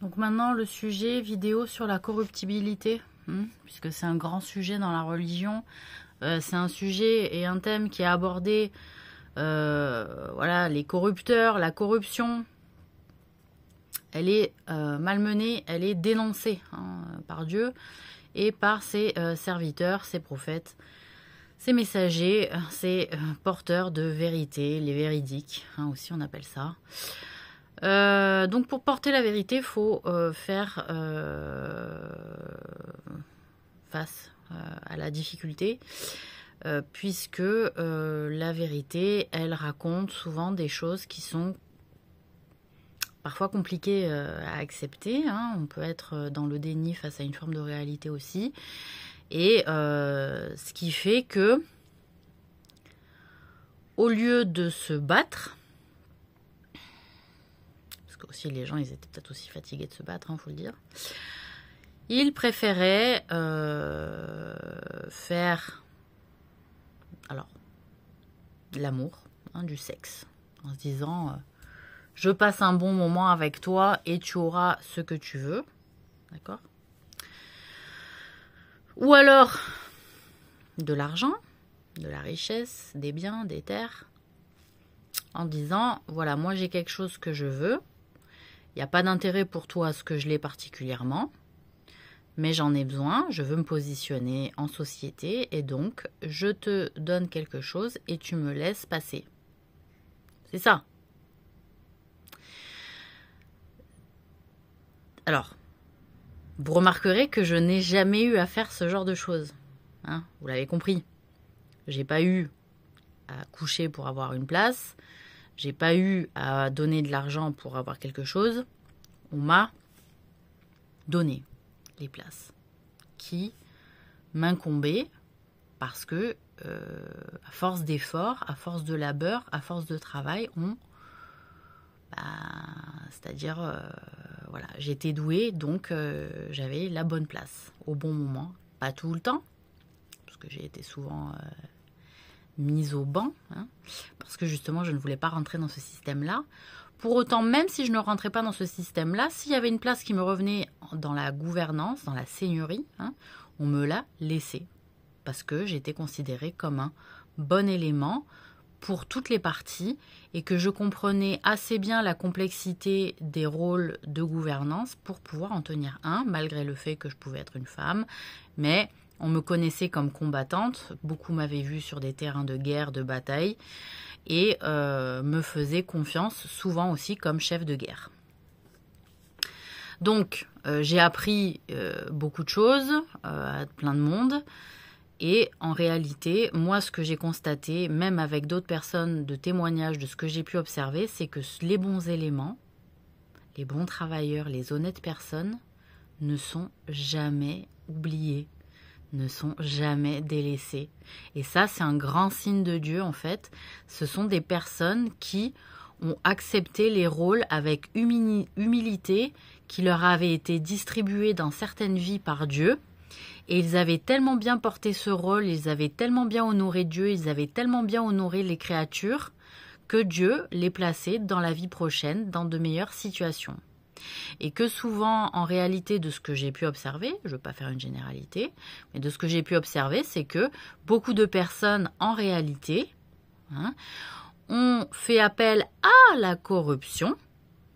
Donc maintenant, le sujet vidéo sur la corruptibilité, puisque c'est un grand sujet dans la religion. C'est un sujet et un thème qui est abordé, voilà, les corrupteurs, la corruption. Elle est malmenée, elle est dénoncée par Dieu et par ses serviteurs, ses prophètes, ses messagers, ses porteurs de vérité, les véridiques, aussi on appelle ça. Donc pour porter la vérité, il faut faire face à la difficulté, puisque la vérité, elle raconte souvent des choses qui sont parfois compliquées à accepter. On peut être dans le déni face à une forme de réalité aussi. Et ce qui fait que, au lieu de se battre, parce que aussi les gens, ils étaient peut-être aussi fatigués de se battre, faut le dire, ils préféraient faire alors de l'amour, du sexe, en se disant je passe un bon moment avec toi et tu auras ce que tu veux, d'accord? Ou alors de l'argent, de la richesse, des biens, des terres, en disant voilà, moi j'ai quelque chose que je veux, il n'y a pas d'intérêt pour toi à ce que je l'ai particulièrement, mais j'en ai besoin, je veux me positionner en société et donc je te donne quelque chose et tu me laisses passer. C'est ça. Alors, vous remarquerez que je n'ai jamais eu à faire ce genre de choses. Vous l'avez compris. J'ai pas eu à coucher pour avoir une place. J'ai pas eu à donner de l'argent pour avoir quelque chose. On m'a donné les places qui m'incombaient parce que, à force d'efforts, à force de labeur, à force de travail, c'est-à-dire, voilà, j'étais douée, donc j'avais la bonne place au bon moment. Pas tout le temps, parce que j'ai été souvent mise au banc, parce que justement, je ne voulais pas rentrer dans ce système-là. Pour autant, même si je ne rentrais pas dans ce système-là, s'il y avait une place qui me revenait dans la gouvernance, dans la seigneurie, on me l'a laissée, parce que j'étais considérée comme un bon élément pour toutes les parties et que je comprenais assez bien la complexité des rôles de gouvernance pour pouvoir en tenir un, malgré le fait que je pouvais être une femme. Mais on me connaissait comme combattante, beaucoup m'avaient vue sur des terrains de guerre, de bataille, et me faisaient confiance souvent aussi comme chef de guerre. Donc j'ai appris beaucoup de choses à plein de monde. Et en réalité, moi, ce que j'ai constaté, même avec d'autres personnes de témoignages de ce que j'ai pu observer, c'est que les bons éléments, les bons travailleurs, les honnêtes personnes ne sont jamais oubliés, ne sont jamais délaissés. Et ça, c'est un grand signe de Dieu, en fait. Ce sont des personnes qui ont accepté les rôles avec humilité qui leur avaient été distribués dans certaines vies par Dieu. Et ils avaient tellement bien porté ce rôle, ils avaient tellement bien honoré Dieu, ils avaient tellement bien honoré les créatures, que Dieu les plaçait dans la vie prochaine, dans de meilleures situations. Et que souvent, en réalité, de ce que j'ai pu observer, je ne veux pas faire une généralité, mais de ce que j'ai pu observer, c'est que beaucoup de personnes, en réalité, ont fait appel à la corruption,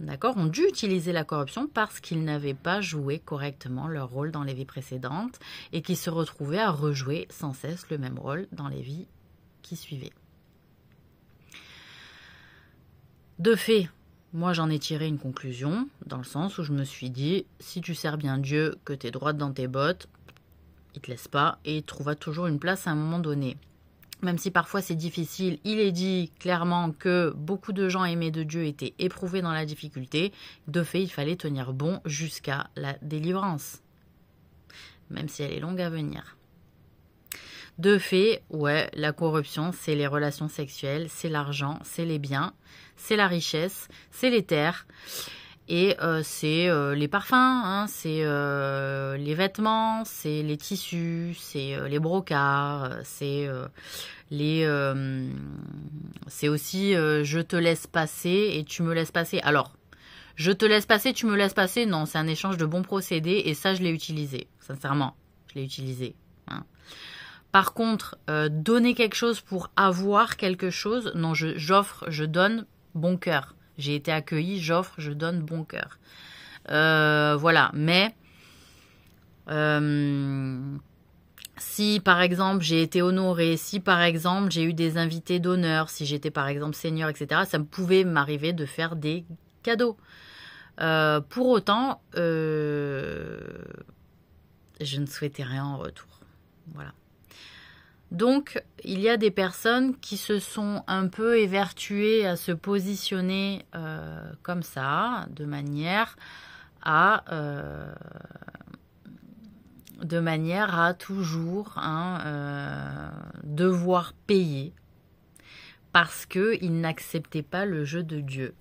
d'accord, ont dû utiliser la corruption parce qu'ils n'avaient pas joué correctement leur rôle dans les vies précédentes et qu'ils se retrouvaient à rejouer sans cesse le même rôle dans les vies qui suivaient. De fait, moi j'en ai tiré une conclusion dans le sens où je me suis dit, si tu sers bien Dieu, que tu es droite dans tes bottes, il ne te laisse pas et il trouvera toujours une place à un moment donné. Même si parfois c'est difficile, il est dit clairement que beaucoup de gens aimés de Dieu étaient éprouvés dans la difficulté. De fait, il fallait tenir bon jusqu'à la délivrance, même si elle est longue à venir. De fait, ouais, la corruption, c'est les relations sexuelles, c'est l'argent, c'est les biens, c'est la richesse, c'est les terres. Et c'est les parfums, c'est les vêtements, c'est les tissus, c'est les brocarts, c'est aussi je te laisse passer et tu me laisses passer. Alors, Je te laisse passer, tu me laisses passer. Non, c'est un échange de bons procédés et ça, je l'ai utilisé. Sincèrement, je l'ai utilisé. Hein. Par contre, donner quelque chose pour avoir quelque chose, non, j'offre, je donne bon cœur. J'ai été accueillie, j'offre, je donne bon cœur. Voilà, mais si par exemple j'ai été honorée, si par exemple j'ai eu des invités d'honneur, si j'étais par exemple seigneur, etc., ça pouvait m'arriver de faire des cadeaux. Pour autant, je ne souhaitais rien en retour. Voilà. Donc, il y a des personnes qui se sont un peu évertuées à se positionner comme ça, de manière à toujours devoir payer parce qu'ils n'acceptaient pas le jeu de Dieu,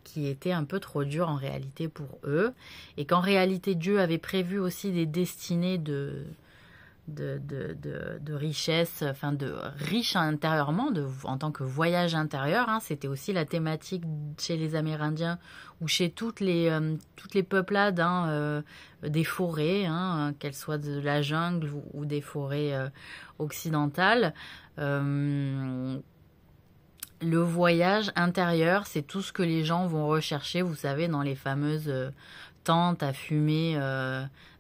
qui était un peu trop dur en réalité pour eux, et qu'en réalité Dieu avait prévu aussi des destinées de richesse, enfin de riche intérieurement, en tant que voyage intérieur. Hein, c'était aussi la thématique chez les Amérindiens ou chez toutes les peuplades des forêts, hein, qu'elles soient de la jungle ou des forêts occidentales. Le voyage intérieur, c'est tout ce que les gens vont rechercher, vous savez, dans les fameuses tentes à fumer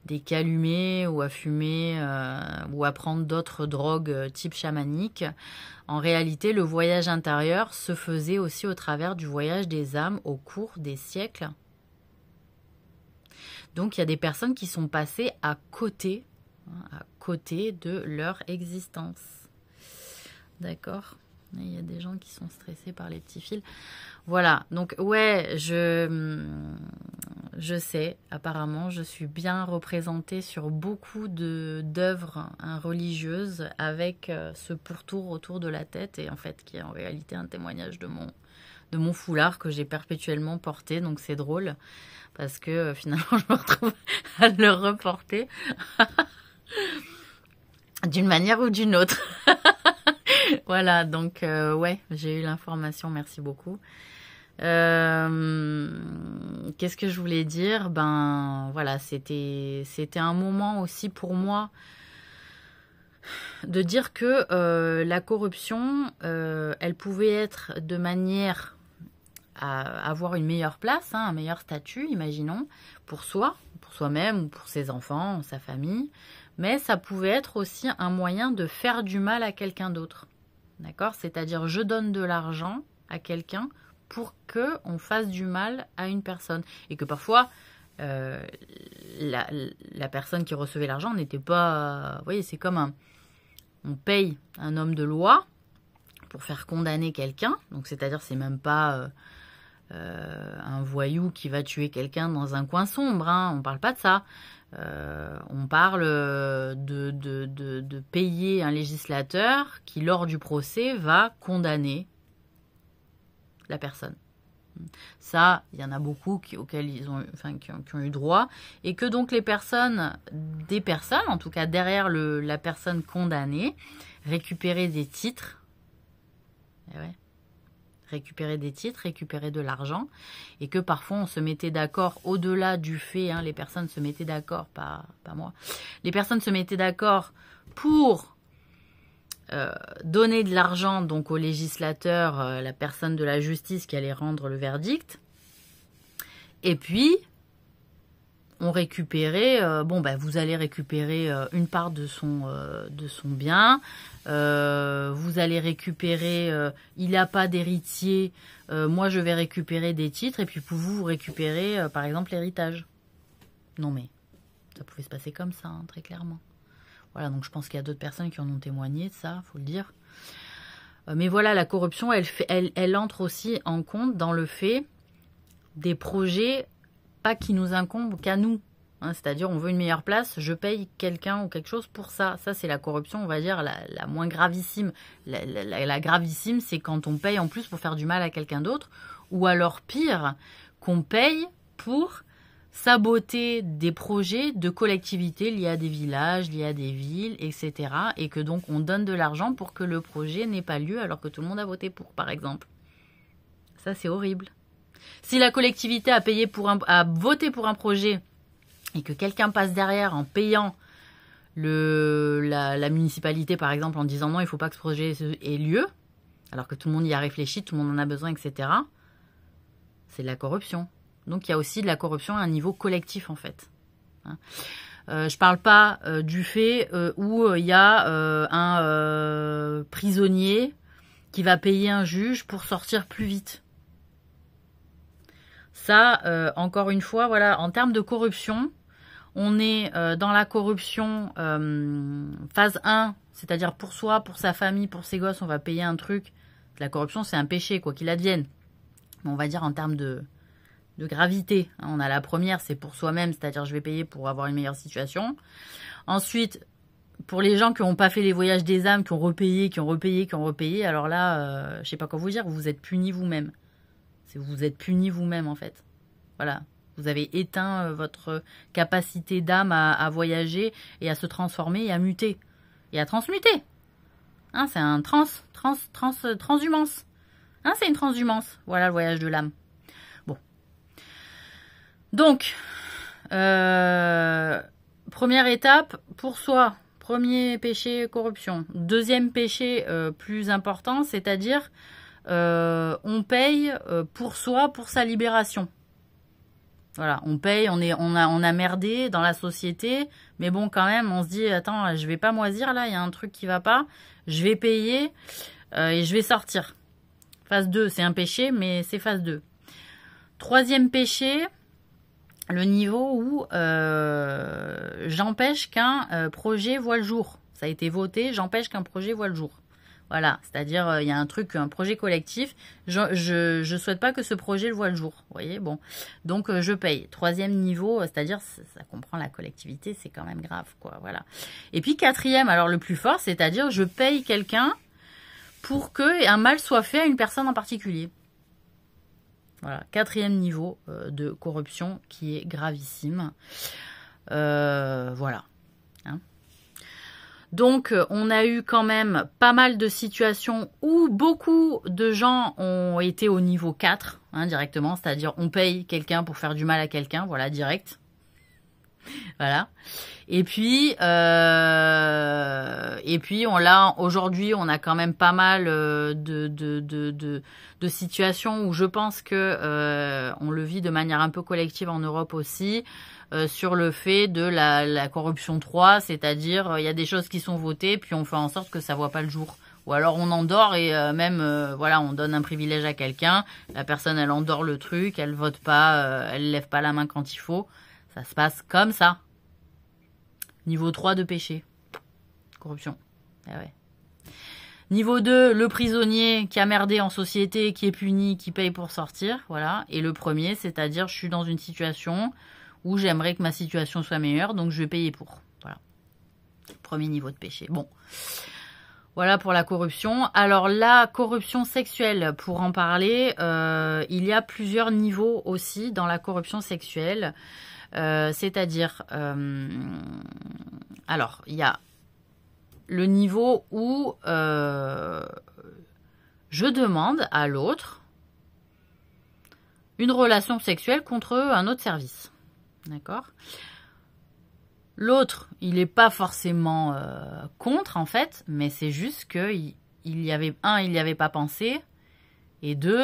des calumets ou à fumer ou à prendre d'autres drogues type chamanique. En réalité, le voyage intérieur se faisait aussi au travers du voyage des âmes au cours des siècles. Donc, il y a des personnes qui sont passées à côté de leur existence. D'accord ? Il y a des gens qui sont stressés par les petits fils. Voilà, donc ouais, je sais, apparemment, je suis bien représentée sur beaucoup d'œuvres religieuses avec ce pourtour autour de la tête et en fait qui est en réalité un témoignage de mon foulard que j'ai perpétuellement porté, donc c'est drôle parce que finalement je me retrouve à le reporter d'une manière ou d'une autre. Voilà, donc ouais, j'ai eu l'information, merci beaucoup. Qu'est-ce que je voulais dire? Ben voilà, c'était un moment aussi pour moi de dire que la corruption, elle pouvait être de manière à avoir une meilleure place, hein, un meilleur statut, imaginons, pour soi-même ou pour ses enfants, sa famille, mais ça pouvait être aussi un moyen de faire du mal à quelqu'un d'autre. D'accord? C'est-à-dire, je donne de l'argent à quelqu'un pour qu'on fasse du mal à une personne. Et que parfois, la personne qui recevait l'argent n'était pas... Vous voyez, c'est comme on paye un homme de loi pour faire condamner quelqu'un. Donc, c'est-à-dire, c'est même pas un voyou qui va tuer quelqu'un dans un coin sombre. Hein. On ne parle pas de ça. On parle de payer un législateur qui, lors du procès, va condamner la personne. Ça, il y en a beaucoup auxquels qui ont eu droit, et que donc des personnes, en tout cas derrière la personne condamnée, récupéraient des titres. Et ouais. Récupérer des titres, récupérer de l'argent, et que parfois on se mettait d'accord au-delà du fait, hein, les personnes se mettaient d'accord, pas moi, les personnes se mettaient d'accord pour donner de l'argent donc au législateur, la personne de la justice qui allait rendre le verdict, et puis on récupérait, vous allez récupérer une part de son bien, vous allez récupérer, il n'a pas d'héritier, moi je vais récupérer des titres, et puis pour vous récupérez par exemple l'héritage. Non mais, ça pouvait se passer comme ça, hein, très clairement. Voilà, donc je pense qu'il y a d'autres personnes qui en ont témoigné de ça, faut le dire. Mais voilà, la corruption, elle entre aussi en compte dans le fait des projets pas qui nous incombent qu'à nous. Hein, c'est-à-dire, on veut une meilleure place, je paye quelqu'un ou quelque chose pour ça. Ça, c'est la corruption, on va dire, la moins gravissime. La gravissime, c'est quand on paye en plus pour faire du mal à quelqu'un d'autre. Ou alors, pire, qu'on paye pour saboter des projets de collectivités liés à des villages, liés à des villes, etc. Et que donc, on donne de l'argent pour que le projet n'ait pas lieu alors que tout le monde a voté pour, par exemple. Ça, c'est horrible. Si la collectivité a voté pour un projet et que quelqu'un passe derrière en payant la municipalité, par exemple, en disant non, il ne faut pas que ce projet ait lieu, alors que tout le monde y a réfléchi, tout le monde en a besoin, etc., c'est de la corruption. Donc il y a aussi de la corruption à un niveau collectif, en fait. Hein. Je parle pas du fait où il y a un prisonnier qui va payer un juge pour sortir plus vite. Ça, encore une fois, voilà, en termes de corruption, on est dans la corruption phase 1, c'est-à-dire pour soi, pour sa famille, pour ses gosses, on va payer un truc. La corruption, c'est un péché, quoi qu'il advienne. Mais on va dire en termes de gravité. On a la première, c'est pour soi-même, c'est-à-dire je vais payer pour avoir une meilleure situation. Ensuite, pour les gens qui n'ont pas fait les voyages des âmes, qui ont repayé, alors là, je sais pas quoi vous dire, vous êtes punis vous-même. Vous êtes punis vous-même, en fait. Voilà. Vous avez éteint votre capacité d'âme à voyager et à se transformer et à muter. Et à transmuter. Hein, c'est un transhumance. Hein, c'est une transhumance. Voilà le voyage de l'âme. Bon. Donc, première étape, pour soi. Premier péché, corruption. Deuxième péché plus important, c'est-à-dire on paye pour soi, pour sa libération. Voilà, on paye, on a merdé dans la société, mais bon, quand même, on se dit, attends, je vais pas moisir là, il y a un truc qui va pas, je vais payer et je vais sortir. Phase 2, c'est un péché, mais c'est phase 2. Troisième péché, le niveau où j'empêche qu'un projet voit le jour. Ça a été voté, j'empêche qu'un projet voit le jour. Voilà, c'est-à-dire il y a un projet collectif, je souhaite pas que ce projet le voit le jour, vous voyez, bon, donc je paye. Troisième niveau, c'est-à-dire ça comprend la collectivité, c'est quand même grave, quoi, voilà. Et puis quatrième, alors le plus fort, c'est-à-dire je paye quelqu'un pour que un mal soit fait à une personne en particulier. Voilà, quatrième niveau de corruption qui est gravissime. Voilà. Hein. Donc, on a eu quand même pas mal de situations où beaucoup de gens ont été au niveau 4, hein, directement. C'est-à-dire, on paye quelqu'un pour faire du mal à quelqu'un, voilà, direct. Voilà. Et puis aujourd'hui, on a quand même pas mal de situations où je pense que on le vit de manière un peu collective en Europe aussi, sur le fait de la corruption 3, c'est-à-dire il y a des choses qui sont votées, puis on fait en sorte que ça voit pas le jour. Ou alors on endort et voilà, on donne un privilège à quelqu'un, la personne elle endort le truc, elle vote pas, elle lève pas la main quand il faut. Ça se passe comme ça. Niveau 3 de péché. Corruption. Ah ouais. Niveau 2, le prisonnier qui a merdé en société, qui est puni, qui paye pour sortir. Voilà. Et le premier, c'est-à-dire je suis dans une situation où j'aimerais que ma situation soit meilleure, donc je vais payer pour. Voilà. Premier niveau de péché. Bon. Voilà pour la corruption. Alors la corruption sexuelle, pour en parler, il y a plusieurs niveaux aussi dans la corruption sexuelle. C'est-à-dire, alors, il y a le niveau où je demande à l'autre une relation sexuelle contre un autre service. D'accord ? L'autre, il n'est pas forcément contre, en fait, mais c'est juste qu'il y avait, il n'y avait pas pensé, et deux,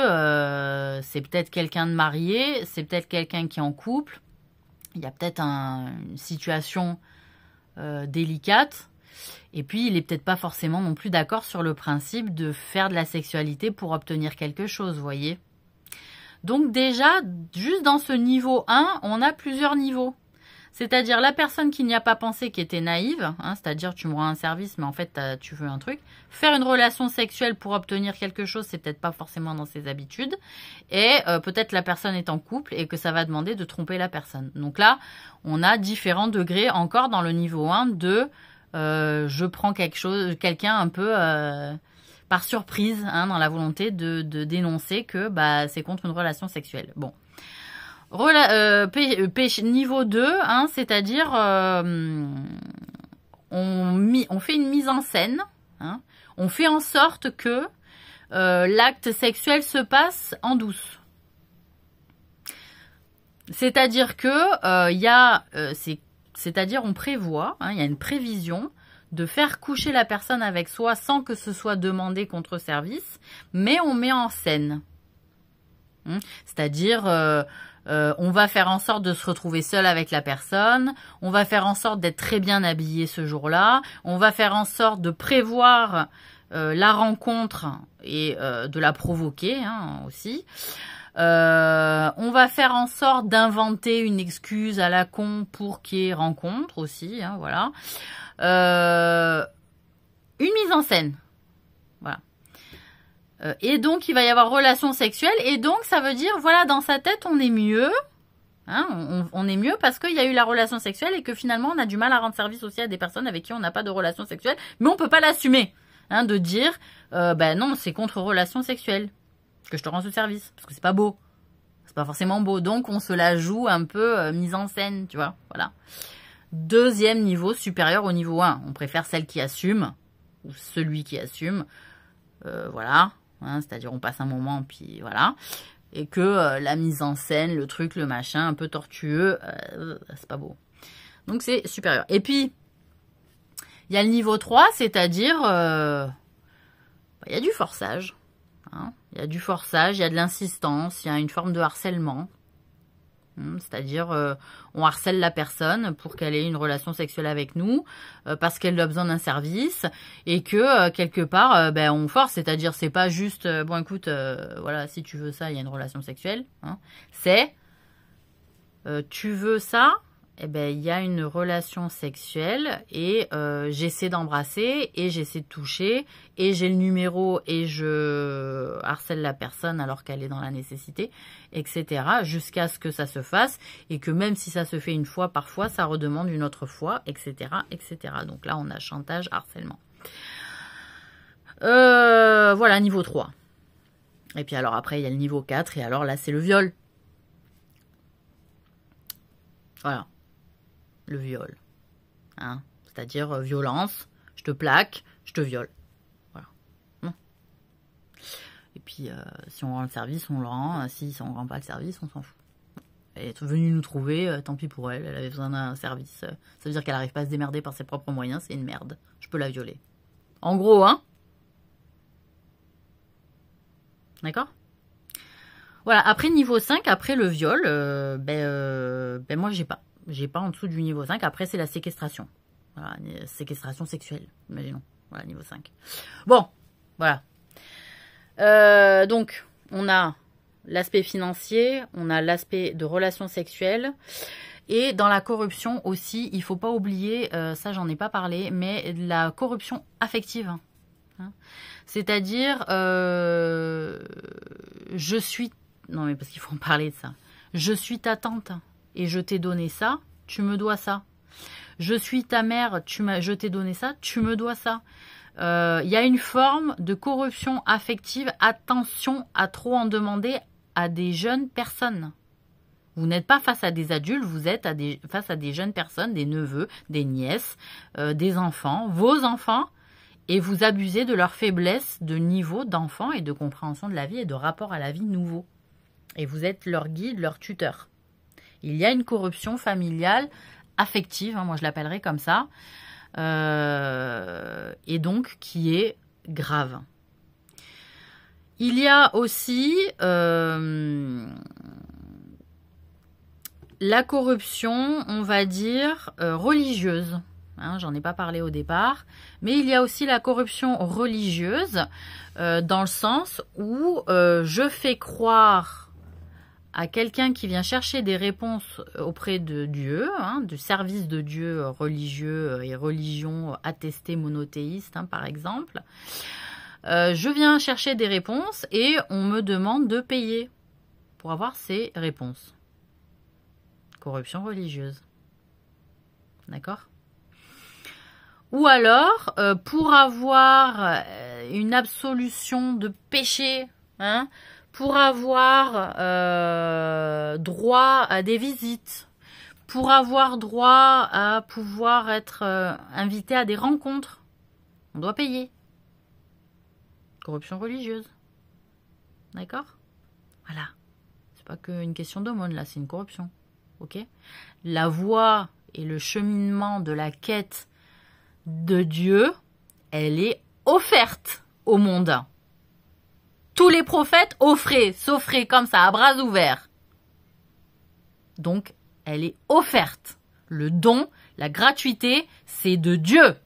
c'est peut-être quelqu'un de marié, c'est peut-être quelqu'un qui est en couple, il y a peut-être une situation délicate. Et puis, il n'est peut-être pas forcément non plus d'accord sur le principe de faire de la sexualité pour obtenir quelque chose, vous voyez. Donc déjà, juste dans ce niveau 1, on a plusieurs niveaux. C'est-à-dire la personne qui n'y a pas pensé, qui était naïve, hein, c'est-à-dire tu me rends un service, mais en fait tu veux un truc. Faire une relation sexuelle pour obtenir quelque chose, c'est peut-être pas forcément dans ses habitudes. Et peut-être la personne est en couple et que ça va demander de tromper la personne. Donc là, on a différents degrés encore dans le niveau 1 de je prends quelqu'un un peu par surprise, hein, dans la volonté de dénoncer que bah, c'est contre une relation sexuelle. Bon. Niveau 2, hein, c'est-à-dire on fait une mise en scène, hein, on fait en sorte que l'acte sexuel se passe en douce. C'est-à-dire que il y a, c'est-à-dire on prévoit, il y a une prévision de faire coucher la personne avec soi sans que ce soit demandé contre service, mais on met en scène. C'est-à-dire, on va faire en sorte de se retrouver seul avec la personne, on va faire en sorte d'être très bien habillé ce jour-là, on va faire en sorte de prévoir la rencontre et de la provoquer aussi. On va faire en sorte d'inventer une excuse à la con pour qu'il y ait rencontre aussi, voilà. Une mise en scène, voilà. Et donc il va y avoir relation sexuelle, et donc ça veut dire, voilà, dans sa tête on est mieux, on est mieux parce qu'il y a eu la relation sexuelle et que finalement on a du mal à rendre service aussi à des personnes avec qui on n'a pas de relation sexuelle, mais on peut pas l'assumer, de dire, ben non, c'est contre relation sexuelle que je te rends ce service, parce que c'est pas beau. C'est pas forcément beau. Donc, on se la joue un peu mise en scène, tu vois. Voilà. Deuxième niveau, supérieur au niveau 1. On préfère celle qui assume, ou celui qui assume. Voilà. C'est-à-dire, on passe un moment, puis voilà. Et que la mise en scène, le truc, le machin, un peu tortueux, c'est pas beau. Donc, c'est supérieur. Et puis, il y a le niveau 3, c'est-à-dire, il y a du forçage. Il y a du forçage, il y a de l'insistance, il y a une forme de harcèlement. C'est-à-dire, on harcèle la personne pour qu'elle ait une relation sexuelle avec nous, parce qu'elle a besoin d'un service, et que, quelque part, on force. C'est-à-dire, c'est pas juste, bon, écoute, voilà, si tu veux ça, il y a une relation sexuelle. C'est, tu veux ça, il y a une relation sexuelle, et j'essaie d'embrasser, et j'essaie de toucher, et j'ai le numéro, et je harcèle la personne alors qu'elle est dans la nécessité, etc. jusqu'à ce que ça se fasse, et que même si ça se fait une fois, parfois, ça redemande une autre fois, etc., etc. Donc là, on a chantage, harcèlement. Voilà, niveau 3. Et puis alors après, il y a le niveau 4, et alors là, c'est le viol. Voilà. Le viol. C'est-à-dire violence, je te plaque, je te viole. Voilà. Et puis, si on rend le service, on le rend. Si on ne rend pas le service, on s'en fout. Elle est venue nous trouver, tant pis pour elle, elle avait besoin d'un service. Ça veut dire qu'elle n'arrive pas à se démerder par ses propres moyens, c'est une merde. Je peux la violer. En gros, D'accord ? Voilà, après niveau 5, après le viol, moi j'ai pas. J'ai pas en dessous du niveau 5. Après, c'est la séquestration. Voilà, séquestration sexuelle, imaginons. Voilà, niveau 5. Bon, voilà. Donc, on a l'aspect financier, on a l'aspect de relations sexuelles. Et dans la corruption aussi, il ne faut pas oublier, ça j'en ai pas parlé, mais la corruption affective. C'est-à-dire, je suis... Non, mais parce qu'il faut en parler de ça. Je suis ta tante. Et je t'ai donné ça, tu me dois ça. Je suis ta mère, je t'ai donné ça, tu me dois ça. Il y a une forme de corruption affective. Attention à trop en demander à des jeunes personnes. Vous n'êtes pas face à des adultes, vous êtes face à des jeunes personnes, des neveux, des nièces, des enfants, vos enfants, et vous abusez de leur faiblesse de niveau d'enfant et de compréhension de la vie et de rapport à la vie nouveau. Et vous êtes leur guide, leur tuteur. Il y a une corruption familiale affective, moi je l'appellerais comme ça, et donc qui est grave. Il y a aussi la corruption, on va dire, religieuse. J'en ai pas parlé au départ, mais il y a aussi la corruption religieuse, dans le sens où je fais croire à quelqu'un qui vient chercher des réponses auprès de Dieu, du service de Dieu religieux et religion attestée monothéiste, par exemple. Je viens chercher des réponses et on me demande de payer pour avoir ces réponses. Corruption religieuse. D'accord ? Ou alors, pour avoir une absolution de péché, pour avoir droit à des visites, pour avoir droit à pouvoir être invité à des rencontres, on doit payer. Corruption religieuse. D'accord ? Voilà. C'est pas qu'une question d'aumône, là, c'est une corruption. ok? La voie et le cheminement de la quête de Dieu, elle est offerte au monde. Tous les prophètes s'offraient comme ça, à bras ouverts. Donc, elle est offerte. Le don, la gratuité, c'est de Dieu.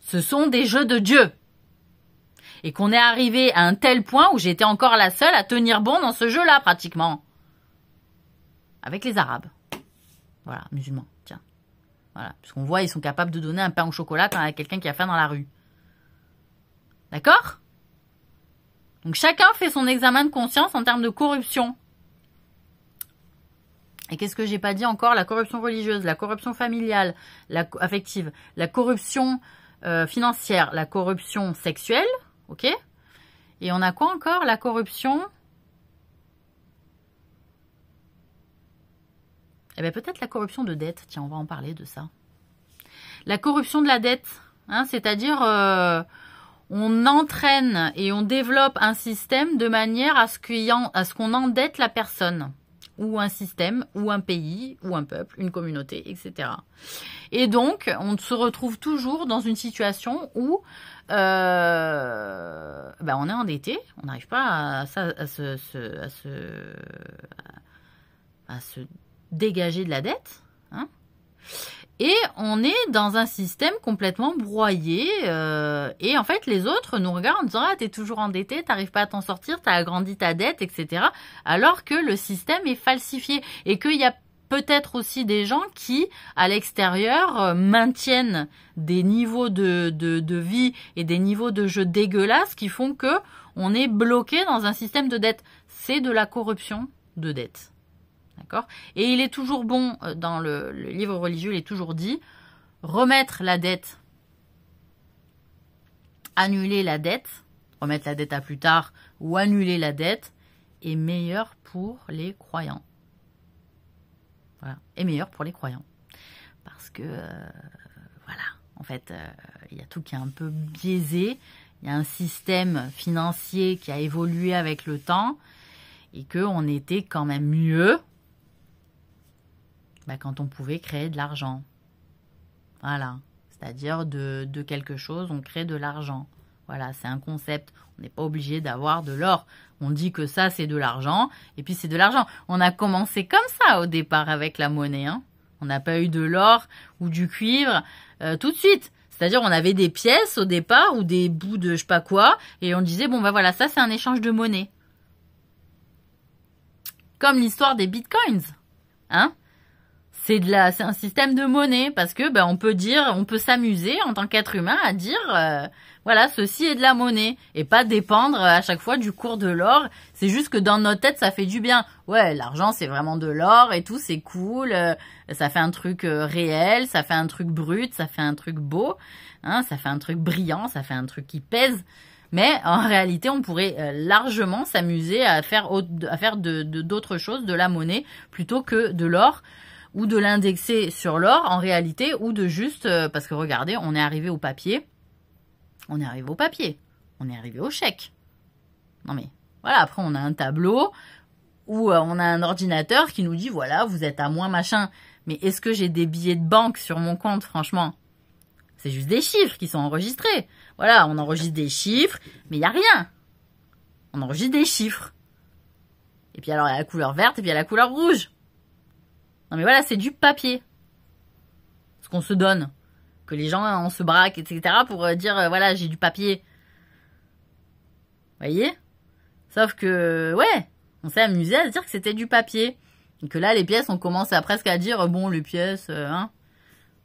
Ce sont des jeux de Dieu. Et qu'on est arrivé à un tel point où j'étais encore la seule à tenir bon dans ce jeu-là, pratiquement. Avec les Arabes. Voilà, musulmans, tiens. Voilà, puisqu'on voit, ils sont capables de donner un pain au chocolat quand il y a quelqu'un qui a faim dans la rue. D'accord? Donc chacun fait son examen de conscience en termes de corruption. Et qu'est-ce que j'ai pas dit encore? La corruption religieuse, la corruption familiale, affective, la corruption financière, la corruption sexuelle, ok? Et on a quoi encore? La corruption... Eh bien, peut-être la corruption de dette. Tiens, on va en parler de ça. La corruption de la dette, hein, c'est-à-dire on entraîne et on développe un système de manière à ce qu'on endette la personne, ou un système, ou un pays, ou un peuple, une communauté, etc. Et donc, on se retrouve toujours dans une situation où on est endetté, on n'arrive pas à se dégager de la dette, hein, et on est dans un système complètement broyé, et en fait les autres nous regardent en disant « Ah, t'es toujours endetté, t'arrives pas à t'en sortir, t'as agrandi ta dette, etc. » alors que le système est falsifié, et qu'il y a peut-être aussi des gens qui, à l'extérieur, maintiennent des niveaux de vie et des niveaux de jeu dégueulasses qui font que on est bloqué dans un système de dette. C'est de la corruption de dette. D'accord? Et il est toujours bon, dans le livre religieux, il est toujours dit, remettre la dette, annuler la dette, remettre la dette à plus tard ou annuler la dette est meilleur pour les croyants. Voilà, est meilleur pour les croyants. Parce que, voilà, en fait, il y a tout qui est un peu biaisé, il y a un système financier qui a évolué avec le temps et qu'on était quand même mieux quand on pouvait créer de l'argent. Voilà. C'est-à-dire de quelque chose, on crée de l'argent. Voilà, c'est un concept. On n'est pas obligé d'avoir de l'or. On dit que ça, c'est de l'argent, et puis c'est de l'argent. On a commencé comme ça au départ avec la monnaie, hein. On n'a pas eu de l'or ou du cuivre tout de suite. C'est-à-dire, on avait des pièces au départ ou des bouts de je sais pas quoi, et on disait, bon, voilà, ça, c'est un échange de monnaie. Comme l'histoire des bitcoins, hein. C'est un système de monnaie parce que on peut s'amuser en tant qu'être humain à dire voilà, ceci est de la monnaie et pas dépendre à chaque fois du cours de l'or. C'est juste que dans notre tête ça fait du bien. Ouais, l'argent c'est vraiment de l'or et tout, c'est cool, ça fait un truc réel, ça fait un truc brut, ça fait un truc beau, hein, ça fait un truc brillant, ça fait un truc qui pèse. Mais en réalité, on pourrait largement s'amuser à faire d'autres choses, de la monnaie plutôt que de l'or, ou de l'indexer sur l'or en réalité, ou de juste, parce que regardez, on est arrivé au papier, on est arrivé au chèque. Non mais, voilà, après on a un tableau, où on a un ordinateur qui nous dit, voilà, vous êtes à moins machin, mais est-ce que j'ai des billets de banque sur mon compte, franchement? C'est juste des chiffres qui sont enregistrés. Voilà, on enregistre des chiffres, mais il n'y a rien. On enregistre des chiffres. Et puis alors, il y a la couleur verte, et puis il y a la couleur rouge. Non mais voilà, c'est du papier. Ce qu'on se donne. Que les gens, on se braque, etc. pour dire, voilà, j'ai du papier. Voyez? Sauf que, ouais, on s'est amusé à se dire que c'était du papier. Et que là, les pièces, on commence presque à dire, bon, les pièces, hein,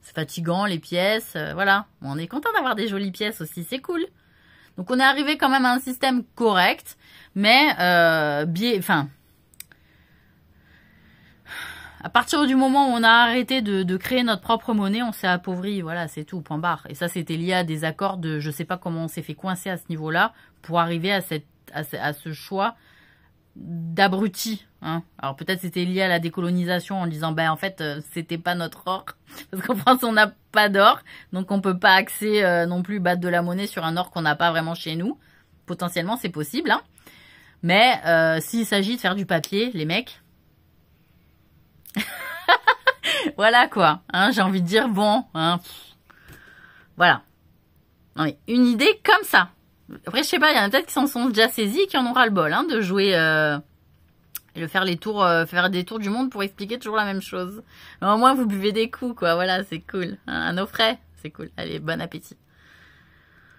c'est fatigant, les pièces, voilà. On est content d'avoir des jolies pièces aussi, c'est cool. Donc on est arrivé quand même à un système correct, mais, à partir du moment où on a arrêté de créer notre propre monnaie, on s'est appauvri, voilà, c'est tout, point barre. Et ça, c'était lié à des accords de, je sais pas comment on s'est fait coincer à ce niveau-là, pour arriver à ce choix d'abruti, hein. Alors peut-être c'était lié à la décolonisation en disant, en fait, c'était pas notre or, parce qu'en France, on n'a pas d'or, donc on peut pas axer non plus battre de la monnaie sur un or qu'on n'a pas vraiment chez nous. Potentiellement, c'est possible, hein. Mais s'il s'agit de faire du papier, les mecs, Voilà quoi, hein, j'ai envie de dire bon, hein, voilà. Non mais une idée comme ça. Après je sais pas, il y en a peut-être qui s'en sont déjà saisis, qui en ont ras le bol, hein, de jouer, de faire les tours, faire des tours du monde pour expliquer toujours la même chose. Mais au moins vous buvez des coups quoi, voilà, c'est cool, hein, à nos frais, c'est cool. Allez, bon appétit.